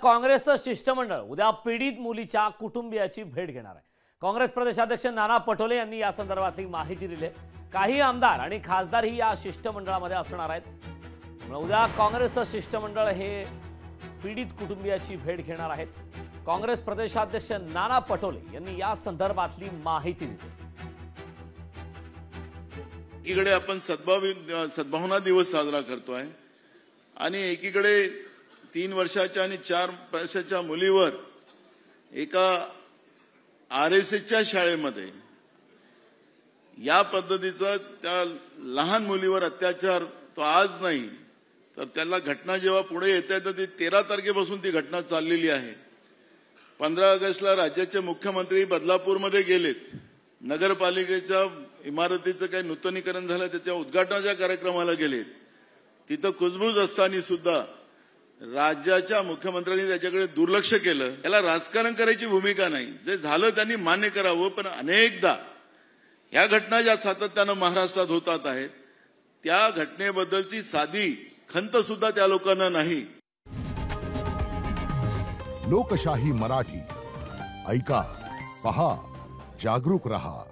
काँग्रेसचं शिष्टमंडळ उद्या पीडित मुलीच्या कुटुंबियाची भेट घेणार आहे। काँग्रेस प्रदेशाध्यक्ष नाना पटोले यांनी या संदर्भातली माहिती दिली आहे। काही आमदार आणि खासदारही या शिष्टमंडळामध्ये असणार आहेत। उद्या काँग्रेसचं शिष्टमंडळ हे पीडित कुटुंबियाची भेट घेणार आहेत। काँग्रेस प्रदेशाध्यक्ष नाना पटोले यांनी या संदर्भातली माहिती दिली। एकीकडे आपण सद्भावना दिवस साजरा करतोय आणि एकीकडे 3 वर्षाच्या आणि 4 वर्षाच्या मुलीवर एका आरएसएसच्या शाळेमध्ये या पद्धतीचा त्या लहान मुलीवर अत्याचार तो आज नाही तर त्याला घटना जेव्हा पुढे येते तर ती 13 तारखेपासून ती घटना चाललेली आहे। 15 ऑगस्टला राज्याचे मुख्यमंत्री बदलापूरमध्ये गेलेत। नगरपालिकेच्या इमारतीचं काही नूतनीकरण झालं त्याच्या उद्घाटनाच्या कार्यक्रमाला गेलेत। तिथं कुजबूज असताना सुद्धा राज्याच्या मुख्यमंत्र्यांनी त्याच्याकडे दुर्लक्ष केलं। याला राजकारण करायची भूमिका नाही, जे झालं त्यांनी मान्य करावं। पण अनेकदा या घटना ज्या सातत्यानं महाराष्ट्रात होतात आहेत त्या घटनेबद्दलची साधी खंत सुद्धा त्या लोकांना नाही। लोकशाही मराठी ऐका, पहा, जागरूक रहा।